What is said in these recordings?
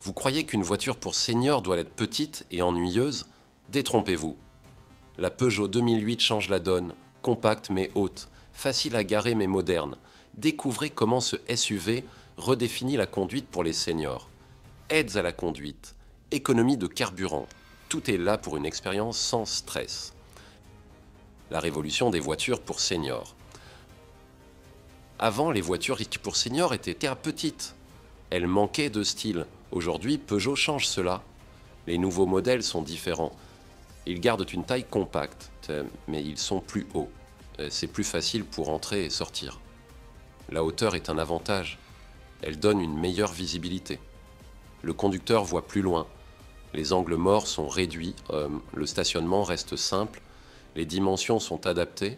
Vous croyez qu'une voiture pour senior doit être petite et ennuyeuse? Détrompez-vous. La Peugeot 2008 change la donne, compacte mais haute, facile à garer mais moderne. Découvrez comment ce SUV redéfinit la conduite pour les seniors. Aides à la conduite, économie de carburant, tout est là pour une expérience sans stress. La révolution des voitures pour seniors. Avant, les voitures pour seniors étaient petites. Elles manquaient de style. Aujourd'hui, Peugeot change cela. Les nouveaux modèles sont différents. Ils gardent une taille compacte, mais ils sont plus hauts. C'est plus facile pour entrer et sortir. La hauteur est un avantage. Elle donne une meilleure visibilité. Le conducteur voit plus loin. Les angles morts sont réduits, le stationnement reste simple, les dimensions sont adaptées,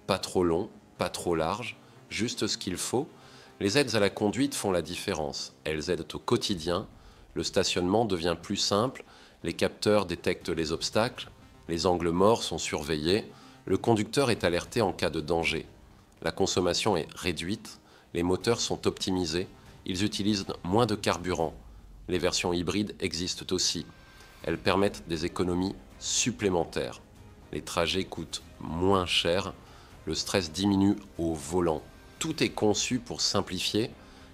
pas trop long, pas trop large, juste ce qu'il faut. Les aides à la conduite font la différence. Elles aident au quotidien, le stationnement devient plus simple, les capteurs détectent les obstacles, les angles morts sont surveillés, le conducteur est alerté en cas de danger. La consommation est réduite, les moteurs sont optimisés, ils utilisent moins de carburant. Les versions hybrides existent aussi. Elles permettent des économies supplémentaires. Les trajets coûtent moins cher, le stress diminue au volant. Tout est conçu pour simplifier,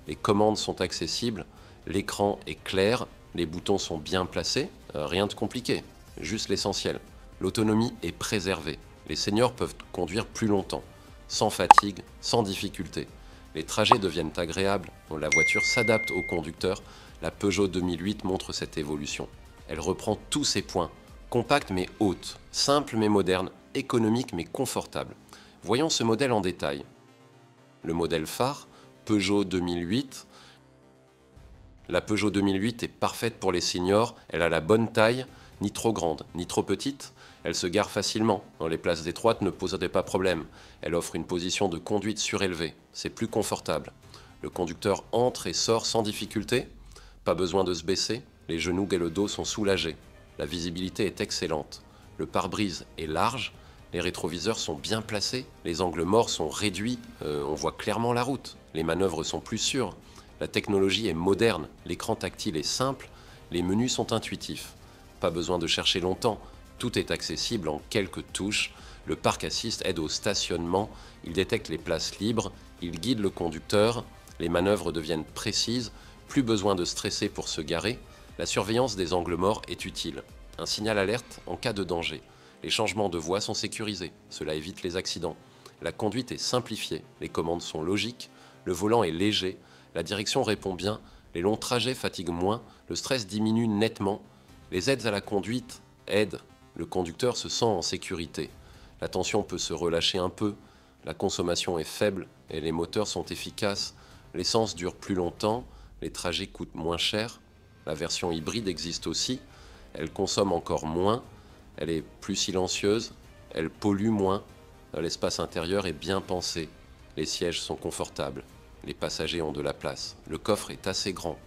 les commandes sont accessibles, l'écran est clair, les boutons sont bien placés, rien de compliqué, juste l'essentiel. L'autonomie est préservée. Les seniors peuvent conduire plus longtemps, sans fatigue, sans difficulté. Les trajets deviennent agréables, la voiture s'adapte au conducteur. La Peugeot 2008 montre cette évolution. Elle reprend tous ses points, compacte mais haute, simple mais moderne, économique mais confortable. Voyons ce modèle en détail. Le modèle phare, Peugeot 2008. La Peugeot 2008 est parfaite pour les seniors, elle a la bonne taille, ni trop grande, ni trop petite. Elle se gare facilement, dans les places étroites ne poserait pas problème. Elle offre une position de conduite surélevée, c'est plus confortable. Le conducteur entre et sort sans difficulté. Pas besoin de se baisser, les genoux et le dos sont soulagés. La visibilité est excellente. Le pare-brise est large, les rétroviseurs sont bien placés, les angles morts sont réduits, on voit clairement la route. Les manœuvres sont plus sûres. La technologie est moderne, l'écran tactile est simple, les menus sont intuitifs. Pas besoin de chercher longtemps, tout est accessible en quelques touches. Le Park Assist aide au stationnement, il détecte les places libres, il guide le conducteur, les manœuvres deviennent précises. Plus besoin de stresser pour se garer, la surveillance des angles morts est utile. Un signal alerte en cas de danger. Les changements de voie sont sécurisés, cela évite les accidents. La conduite est simplifiée, les commandes sont logiques, le volant est léger, la direction répond bien, les longs trajets fatiguent moins, le stress diminue nettement. Les aides à la conduite aident, le conducteur se sent en sécurité. La tension peut se relâcher un peu, la consommation est faible et les moteurs sont efficaces. L'essence dure plus longtemps, les trajets coûtent moins cher. La version hybride existe aussi. Elle consomme encore moins. Elle est plus silencieuse. Elle pollue moins. L'espace intérieur est bien pensé. Les sièges sont confortables. Les passagers ont de la place. Le coffre est assez grand.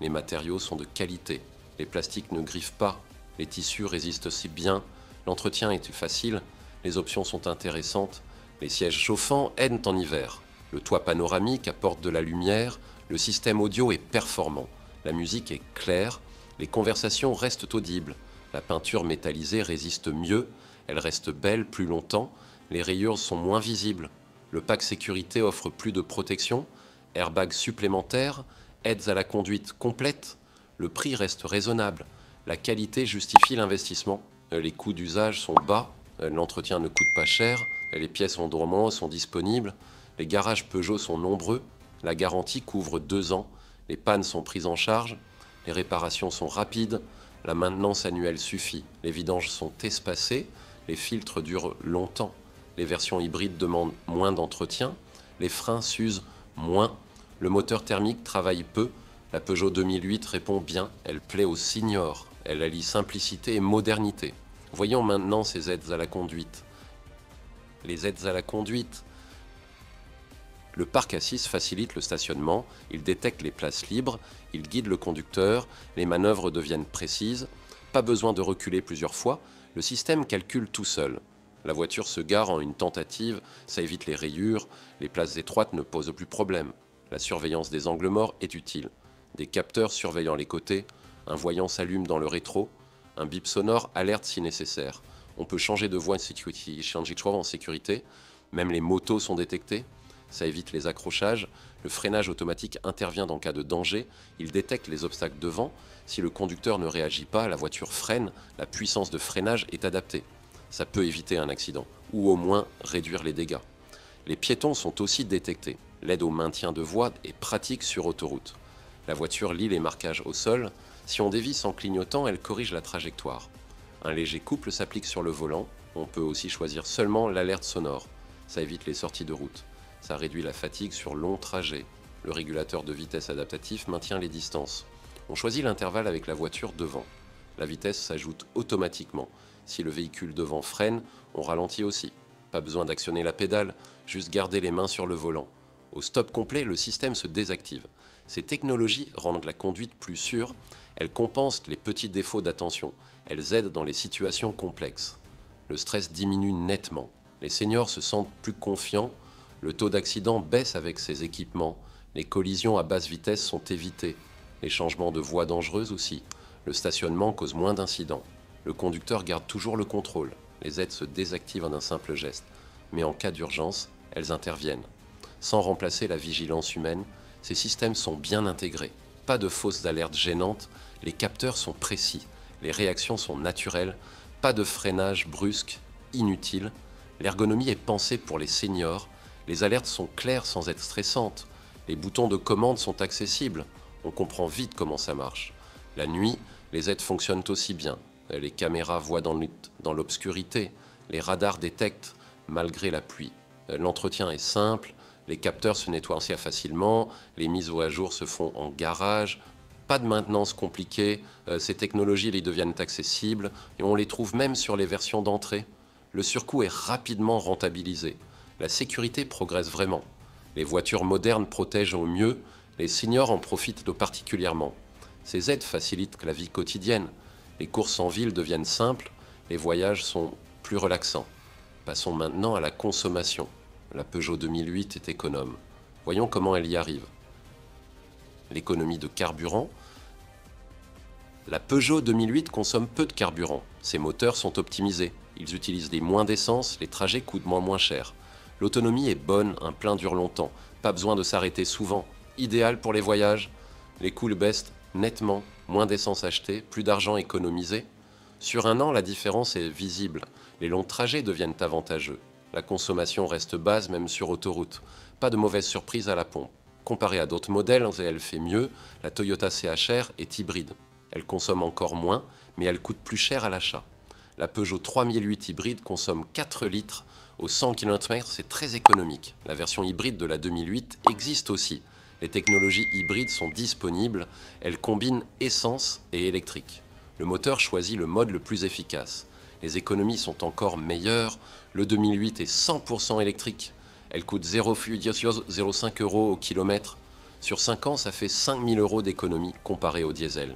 Les matériaux sont de qualité. Les plastiques ne griffent pas. Les tissus résistent aussi bien. L'entretien est facile. Les options sont intéressantes. Les sièges chauffants aident en hiver. Le toit panoramique apporte de la lumière. Le système audio est performant, la musique est claire, les conversations restent audibles, la peinture métallisée résiste mieux, elle reste belle plus longtemps, les rayures sont moins visibles, le pack sécurité offre plus de protection, airbags supplémentaires, aides à la conduite complète, le prix reste raisonnable, la qualité justifie l'investissement, les coûts d'usage sont bas, l'entretien ne coûte pas cher, les pièces en dormant sont disponibles, les garages Peugeot sont nombreux, la garantie couvre 2 ans, les pannes sont prises en charge, les réparations sont rapides, la maintenance annuelle suffit, les vidanges sont espacées, les filtres durent longtemps, les versions hybrides demandent moins d'entretien, les freins s'usent moins, le moteur thermique travaille peu, la Peugeot 2008 répond bien, elle plaît aux seniors, elle allie simplicité et modernité. Voyons maintenant ces aides à la conduite. Les aides à la conduite. Le Park Assist facilite le stationnement, il détecte les places libres, il guide le conducteur, les manœuvres deviennent précises, pas besoin de reculer plusieurs fois, le système calcule tout seul. La voiture se gare en une tentative, ça évite les rayures, les places étroites ne posent plus problème. La surveillance des angles morts est utile. Des capteurs surveillant les côtés, Un voyant s'allume dans le rétro, un bip sonore alerte si nécessaire. On peut changer de voie en sécurité, même les motos sont détectées. Ça évite les accrochages. Le freinage automatique intervient dans cas de danger. Il détecte les obstacles devant. Si le conducteur ne réagit pas, la voiture freine. La puissance de freinage est adaptée. Ça peut éviter un accident, ou au moins réduire les dégâts. Les piétons sont aussi détectés. L'aide au maintien de voie est pratique sur autoroute. La voiture lit les marquages au sol. Si on dévisse en clignotant, elle corrige la trajectoire. Un léger couple s'applique sur le volant. On peut aussi choisir seulement l'alerte sonore. Ça évite les sorties de route. Ça réduit la fatigue sur longs trajets. Le régulateur de vitesse adaptatif maintient les distances. On choisit l'intervalle avec la voiture devant. La vitesse s'ajoute automatiquement. Si le véhicule devant freine, on ralentit aussi. Pas besoin d'actionner la pédale, juste garder les mains sur le volant. Au stop complet, le système se désactive. Ces technologies rendent la conduite plus sûre. Elles compensent les petits défauts d'attention. Elles aident dans les situations complexes. Le stress diminue nettement. Les seniors se sentent plus confiants. Le taux d'accident baisse avec ces équipements. Les collisions à basse vitesse sont évitées. Les changements de voie dangereuses aussi. Le stationnement cause moins d'incidents. Le conducteur garde toujours le contrôle. Les aides se désactivent en un simple geste. Mais en cas d'urgence, elles interviennent. Sans remplacer la vigilance humaine, ces systèmes sont bien intégrés. Pas de fausses alertes gênantes. Les capteurs sont précis. Les réactions sont naturelles. Pas de freinage brusque, inutile. L'ergonomie est pensée pour les seniors. Les alertes sont claires sans être stressantes. Les boutons de commande sont accessibles. On comprend vite comment ça marche. La nuit, les aides fonctionnent aussi bien. Les caméras voient dans l'obscurité. Les radars détectent malgré la pluie. L'entretien est simple. Les capteurs se nettoient assez facilement. Les mises à jour se font en garage. Pas de maintenance compliquée. Ces technologies les deviennent accessibles et on les trouve même sur les versions d'entrée. Le surcoût est rapidement rentabilisé. La sécurité progresse vraiment. Les voitures modernes protègent au mieux, les seniors en profitent particulièrement. Ces aides facilitent la vie quotidienne. Les courses en ville deviennent simples, les voyages sont plus relaxants. Passons maintenant à la consommation. La Peugeot 2008 est économe. Voyons comment elle y arrive. L'économie de carburant. La Peugeot 2008 consomme peu de carburant. Ses moteurs sont optimisés. Ils utilisent moins d'essence, les trajets coûtent moins cher. L'autonomie est bonne, un plein dure longtemps. Pas besoin de s'arrêter souvent. Idéal pour les voyages. Les coûts baissent nettement. Moins d'essence achetée, plus d'argent économisé. Sur un an, la différence est visible. Les longs trajets deviennent avantageux. La consommation reste basse même sur autoroute. Pas de mauvaise surprise à la pompe. Comparé à d'autres modèles, elle fait mieux. La Toyota CHR est hybride. Elle consomme encore moins, mais elle coûte plus cher à l'achat. La Peugeot 3008 hybride consomme 4 litres au 100 km/h, c'est très économique. La version hybride de la 2008 existe aussi. Les technologies hybrides sont disponibles. Elles combinent essence et électrique. Le moteur choisit le mode le plus efficace. Les économies sont encore meilleures. Le 2008 est 100% électrique. Elle coûte 0,05 € au kilomètre. Sur 5 ans, ça fait 5 000 € d'économie comparé au diesel.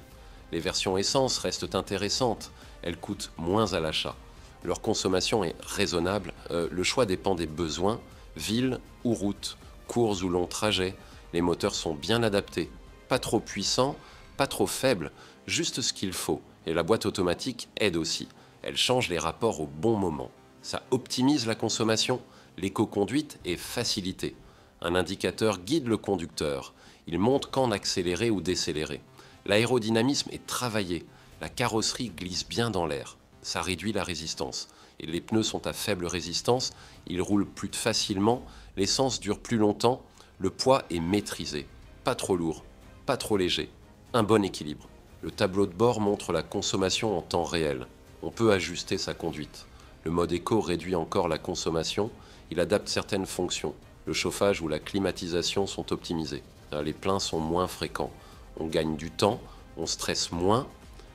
Les versions essence restent intéressantes. Elles coûtent moins à l'achat. Leur consommation est raisonnable. Le choix dépend des besoins, ville ou route, courts ou longs trajets. Les moteurs sont bien adaptés. Pas trop puissants, pas trop faibles, juste ce qu'il faut. Et la boîte automatique aide aussi. Elle change les rapports au bon moment. Ça optimise la consommation. L'éco-conduite est facilitée. Un indicateur guide le conducteur. Il montre quand accélérer ou décélérer. L'aérodynamisme est travaillé. La carrosserie glisse bien dans l'air. Ça réduit la résistance. Et les pneus sont à faible résistance. Ils roulent plus facilement. L'essence dure plus longtemps. Le poids est maîtrisé. Pas trop lourd, pas trop léger. Un bon équilibre. Le tableau de bord montre la consommation en temps réel. On peut ajuster sa conduite. Le mode éco réduit encore la consommation. Il adapte certaines fonctions. Le chauffage ou la climatisation sont optimisés. Les pleins sont moins fréquents. On gagne du temps, on stresse moins.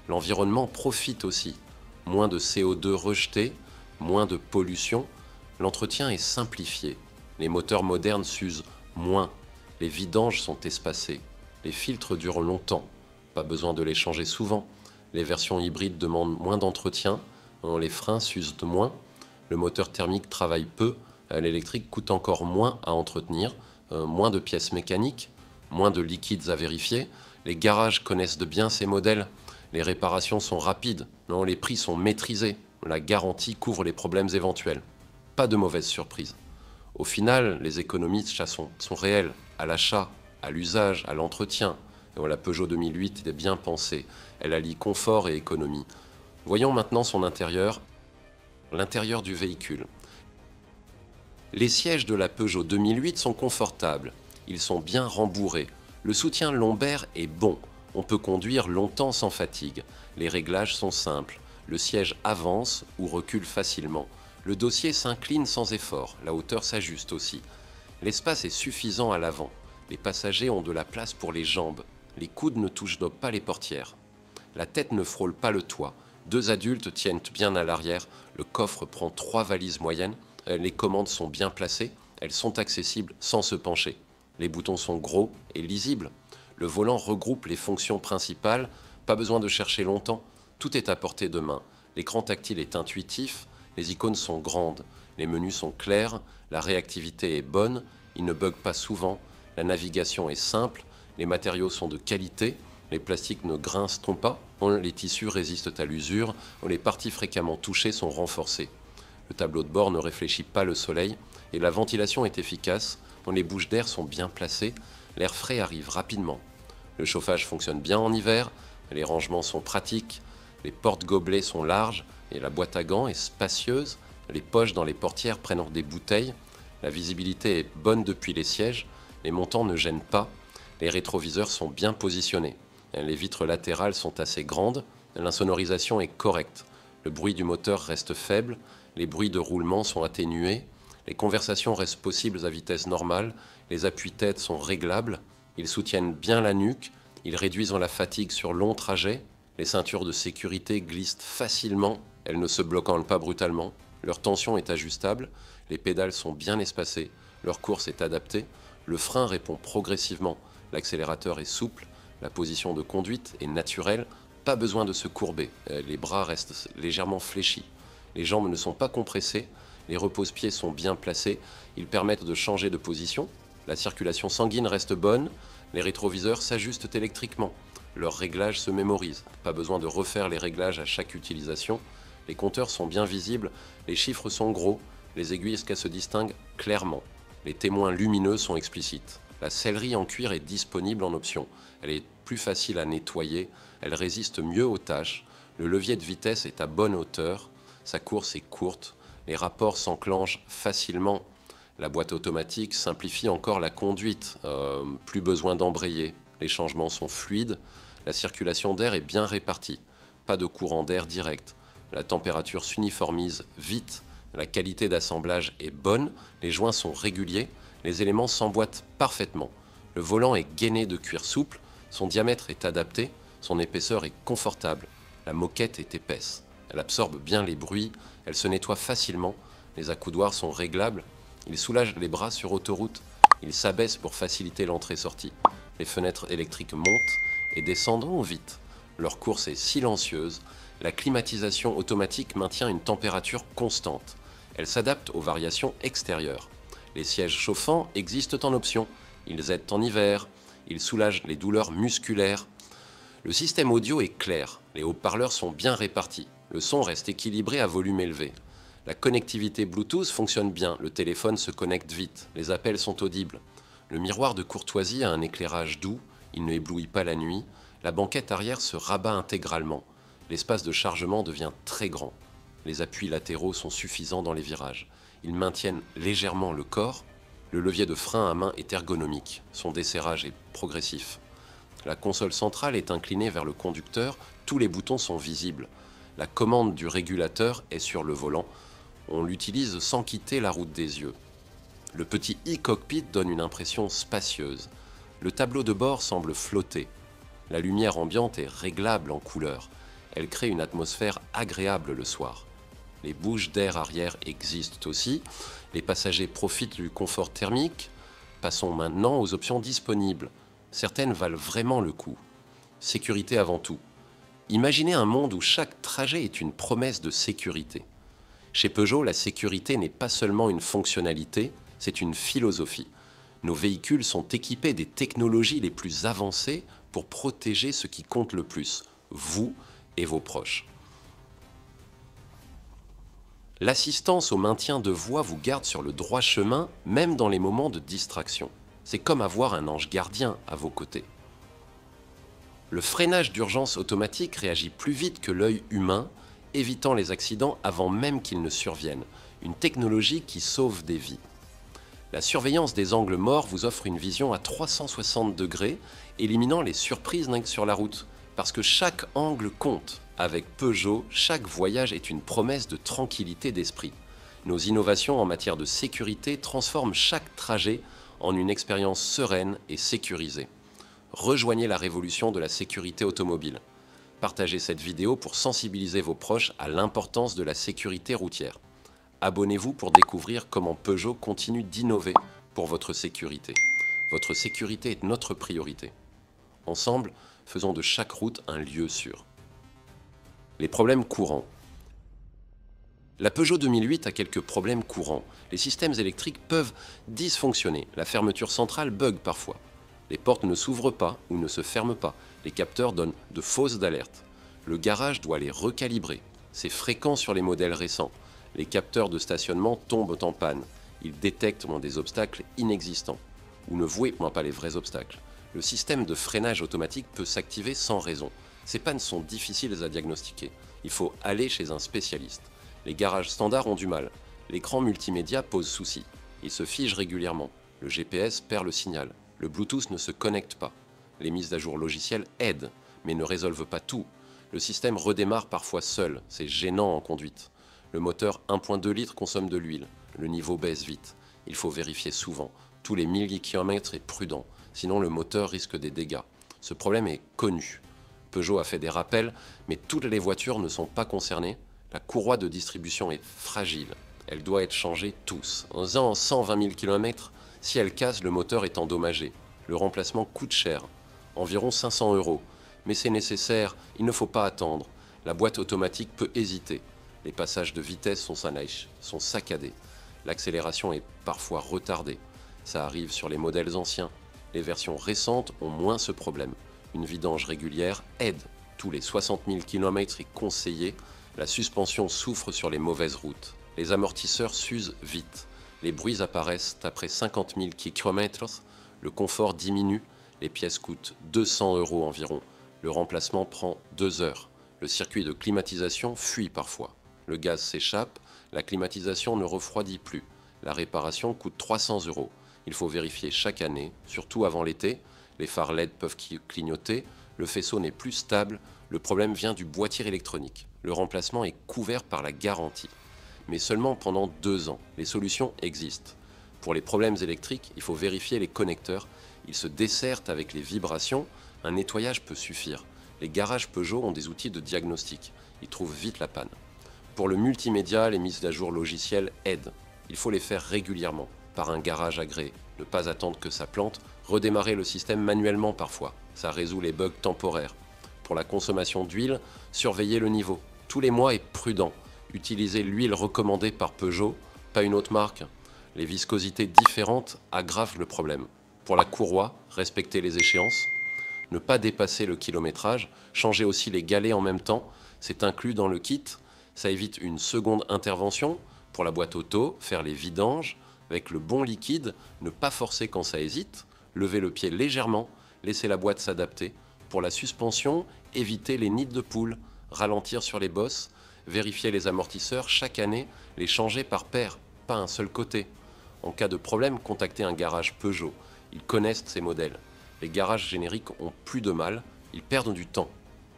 L'environnement profite aussi. Moins de CO2 rejeté, moins de pollution. L'entretien est simplifié. Les moteurs modernes s'usent moins. Les vidanges sont espacés. Les filtres durent longtemps. Pas besoin de les changer souvent. Les versions hybrides demandent moins d'entretien. Les freins s'usent moins. Le moteur thermique travaille peu. L'électrique coûte encore moins à entretenir. Moins de pièces mécaniques. Moins de liquides à vérifier. Les garages connaissent de bien ces modèles. Les réparations sont rapides, non, les prix sont maîtrisés, la garantie couvre les problèmes éventuels. Pas de mauvaises surprises. Au final, les économies sont réelles, à l'achat, à l'usage, à l'entretien. La Peugeot 2008 est bien pensée, elle allie confort et économie. Voyons maintenant son intérieur, l'intérieur du véhicule. Les sièges de la Peugeot 2008 sont confortables, ils sont bien rembourrés. Le soutien lombaire est bon, on peut conduire longtemps sans fatigue. Les réglages sont simples, le siège avance ou recule facilement. Le dossier s'incline sans effort, la hauteur s'ajuste aussi. L'espace est suffisant à l'avant, les passagers ont de la place pour les jambes, les coudes ne touchent donc pas les portières. La tête ne frôle pas le toit, 2 adultes tiennent bien à l'arrière, le coffre prend 3 valises moyennes, les commandes sont bien placées, elles sont accessibles sans se pencher. Les boutons sont gros et lisibles. Le volant regroupe les fonctions principales, pas besoin de chercher longtemps, tout est à portée de main. L'écran tactile est intuitif, les icônes sont grandes, les menus sont clairs, la réactivité est bonne, il ne bug pas souvent, la navigation est simple, les matériaux sont de qualité, les plastiques ne grincent pas, les tissus résistent à l'usure, les parties fréquemment touchées sont renforcées. Le tableau de bord ne réfléchit pas le soleil et la ventilation est efficace, les bouches d'air sont bien placées, l'air frais arrive rapidement. Le chauffage fonctionne bien en hiver, les rangements sont pratiques, les portes-gobelets sont larges et la boîte à gants est spacieuse, les poches dans les portières prennent des bouteilles, la visibilité est bonne depuis les sièges, les montants ne gênent pas, les rétroviseurs sont bien positionnés, les vitres latérales sont assez grandes, l'insonorisation est correcte, le bruit du moteur reste faible, les bruits de roulement sont atténués, les conversations restent possibles à vitesse normale, les appuis-têtes sont réglables, ils soutiennent bien la nuque, ils réduisent la fatigue sur longs trajets, les ceintures de sécurité glissent facilement, elles ne se bloquent pas brutalement, leur tension est ajustable, les pédales sont bien espacées, leur course est adaptée, le frein répond progressivement, l'accélérateur est souple, la position de conduite est naturelle, pas besoin de se courber, les bras restent légèrement fléchis, les jambes ne sont pas compressées, les repose-pieds sont bien placés, ils permettent de changer de position, la circulation sanguine reste bonne, les rétroviseurs s'ajustent électriquement, leurs réglages se mémorisent, pas besoin de refaire les réglages à chaque utilisation, les compteurs sont bien visibles, les chiffres sont gros, les aiguilles se distinguent clairement, les témoins lumineux sont explicites. La sellerie en cuir est disponible en option, elle est plus facile à nettoyer, elle résiste mieux aux tâches, le levier de vitesse est à bonne hauteur, sa course est courte, les rapports s'enclenchent facilement. La boîte automatique simplifie encore la conduite, plus besoin d'embrayer. Les changements sont fluides, la circulation d'air est bien répartie, pas de courant d'air direct. La température s'uniformise vite, la qualité d'assemblage est bonne, les joints sont réguliers, les éléments s'emboîtent parfaitement. Le volant est gainé de cuir souple, son diamètre est adapté, son épaisseur est confortable, la moquette est épaisse. Elle absorbe bien les bruits, elle se nettoie facilement, les accoudoirs sont réglables, ils soulagent les bras sur autoroute, ils s'abaissent pour faciliter l'entrée-sortie. Les fenêtres électriques montent et descendront vite. Leur course est silencieuse, la climatisation automatique maintient une température constante. Elle s'adapte aux variations extérieures. Les sièges chauffants existent en option, ils aident en hiver, ils soulagent les douleurs musculaires. Le système audio est clair, les haut-parleurs sont bien répartis. Le son reste équilibré à volume élevé. La connectivité Bluetooth fonctionne bien, le téléphone se connecte vite, les appels sont audibles. Le miroir de courtoisie a un éclairage doux, il ne éblouit pas la nuit. La banquette arrière se rabat intégralement. L'espace de chargement devient très grand. Les appuis latéraux sont suffisants dans les virages. Ils maintiennent légèrement le corps. Le levier de frein à main est ergonomique, son desserrage est progressif. La console centrale est inclinée vers le conducteur, tous les boutons sont visibles. La commande du régulateur est sur le volant. On l'utilise sans quitter la route des yeux. Le petit e-cockpit donne une impression spacieuse. Le tableau de bord semble flotter. La lumière ambiante est réglable en couleur. Elle crée une atmosphère agréable le soir. Les bouches d'air arrière existent aussi. Les passagers profitent du confort thermique. Passons maintenant aux options disponibles. Certaines valent vraiment le coup. Sécurité avant tout. Imaginez un monde où chaque trajet est une promesse de sécurité. Chez Peugeot, la sécurité n'est pas seulement une fonctionnalité, c'est une philosophie. Nos véhicules sont équipés des technologies les plus avancées pour protéger ce qui compte le plus, vous et vos proches. L'assistance au maintien de voie vous garde sur le droit chemin, même dans les moments de distraction. C'est comme avoir un ange gardien à vos côtés. Le freinage d'urgence automatique réagit plus vite que l'œil humain, évitant les accidents avant même qu'ils ne surviennent. Une technologie qui sauve des vies. La surveillance des angles morts vous offre une vision à 360 degrés, éliminant les surprises sur la route. Parce que chaque angle compte. Avec Peugeot, chaque voyage est une promesse de tranquillité d'esprit. Nos innovations en matière de sécurité transforment chaque trajet en une expérience sereine et sécurisée. Rejoignez la révolution de la sécurité automobile. Partagez cette vidéo pour sensibiliser vos proches à l'importance de la sécurité routière. Abonnez-vous pour découvrir comment Peugeot continue d'innover pour votre sécurité. Votre sécurité est notre priorité. Ensemble, faisons de chaque route un lieu sûr. Les problèmes courants. La Peugeot 2008 a quelques problèmes courants. Les systèmes électriques peuvent dysfonctionner. La fermeture centrale bug parfois. Les portes ne s'ouvrent pas ou ne se ferment pas. Les capteurs donnent de fausses alertes. Le garage doit les recalibrer. C'est fréquent sur les modèles récents. Les capteurs de stationnement tombent en panne. Ils détectent des obstacles inexistants. Ou ne voient pas les vrais obstacles. Le système de freinage automatique peut s'activer sans raison. Ces pannes sont difficiles à diagnostiquer. Il faut aller chez un spécialiste. Les garages standards ont du mal. L'écran multimédia pose souci. Il se fige régulièrement. Le GPS perd le signal. Le Bluetooth ne se connecte pas. Les mises à jour logicielles aident, mais ne résolvent pas tout. Le système redémarre parfois seul. C'est gênant en conduite. Le moteur 1.2 litres consomme de l'huile. Le niveau baisse vite. Il faut vérifier souvent. Tous les 1000 km est prudent. Sinon, le moteur risque des dégâts. Ce problème est connu. Peugeot a fait des rappels, mais toutes les voitures ne sont pas concernées. La courroie de distribution est fragile. Elle doit être changée tous. En 120 000 km, si elle casse, le moteur est endommagé. Le remplacement coûte cher, environ 500 €. Mais c'est nécessaire, il ne faut pas attendre. La boîte automatique peut hésiter. Les passages de vitesse sont saccadés. L'accélération est parfois retardée. Ça arrive sur les modèles anciens. Les versions récentes ont moins ce problème. Une vidange régulière aide. Tous les 60 000 km est conseillé. La suspension souffre sur les mauvaises routes. Les amortisseurs s'usent vite. Les bruits apparaissent après 50 000 km. Le confort diminue. Les pièces coûtent 200 € environ. Le remplacement prend 2 heures. Le circuit de climatisation fuit parfois. Le gaz s'échappe. La climatisation ne refroidit plus. La réparation coûte 300 €. Il faut vérifier chaque année, surtout avant l'été. Les phares LED peuvent clignoter, le faisceau n'est plus stable, le problème vient du boîtier électronique. Le remplacement est couvert par la garantie, mais seulement pendant 2 ans. Les solutions existent. Pour les problèmes électriques, il faut vérifier les connecteurs. Ils se desserrent avec les vibrations, un nettoyage peut suffire. Les garages Peugeot ont des outils de diagnostic, ils trouvent vite la panne. Pour le multimédia, les mises à jour logicielles aident. Il faut les faire régulièrement, par un garage agréé. Ne pas attendre que ça plante, redémarrer le système manuellement parfois. Ça résout les bugs temporaires. Pour la consommation d'huile, surveillez le niveau. Tous les mois et prudent. Utilisez l'huile recommandée par Peugeot, pas une autre marque. Les viscosités différentes aggravent le problème. Pour la courroie, respectez les échéances. Ne pas dépasser le kilométrage. Changez aussi les galets en même temps. C'est inclus dans le kit. Ça évite une seconde intervention. Pour la boîte auto, faire les vidanges. Avec le bon liquide, ne pas forcer quand ça hésite, lever le pied légèrement, laisser la boîte s'adapter. Pour la suspension, éviter les nids de poules, ralentir sur les bosses, vérifier les amortisseurs chaque année, les changer par paire, pas un seul côté. En cas de problème, contactez un garage Peugeot. Ils connaissent ces modèles. Les garages génériques ont plus de mal, ils perdent du temps.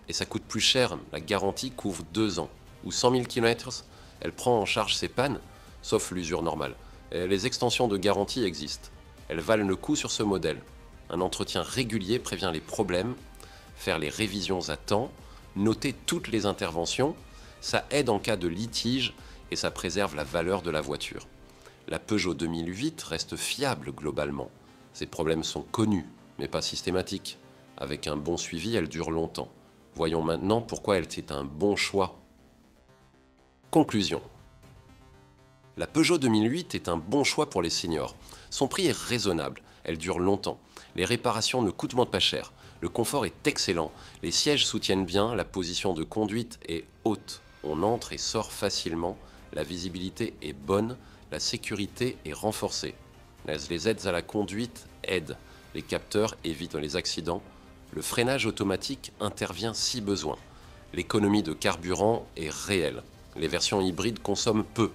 Et ça coûte plus cher, la garantie couvre 2 ans. Ou 100 000 km, elle prend en charge ses pannes, sauf l'usure normale. Les extensions de garantie existent. Elles valent le coup sur ce modèle. Un entretien régulier prévient les problèmes, faire les révisions à temps, noter toutes les interventions, ça aide en cas de litige et ça préserve la valeur de la voiture. La Peugeot 2008 reste fiable globalement. Ses problèmes sont connus, mais pas systématiques. Avec un bon suivi, elle dure longtemps. Voyons maintenant pourquoi elle était un bon choix. Conclusion. La Peugeot 2008 est un bon choix pour les seniors. Son prix est raisonnable, elle dure longtemps. Les réparations ne coûtent pas cher. Le confort est excellent. Les sièges soutiennent bien, la position de conduite est haute. On entre et sort facilement, la visibilité est bonne, la sécurité est renforcée. Les aides à la conduite aident. Les capteurs évitent les accidents. Le freinage automatique intervient si besoin. L'économie de carburant est réelle. Les versions hybrides consomment peu.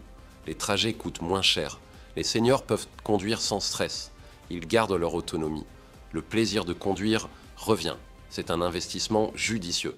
Les trajets coûtent moins cher. Les seniors peuvent conduire sans stress. Ils gardent leur autonomie. Le plaisir de conduire revient. C'est un investissement judicieux.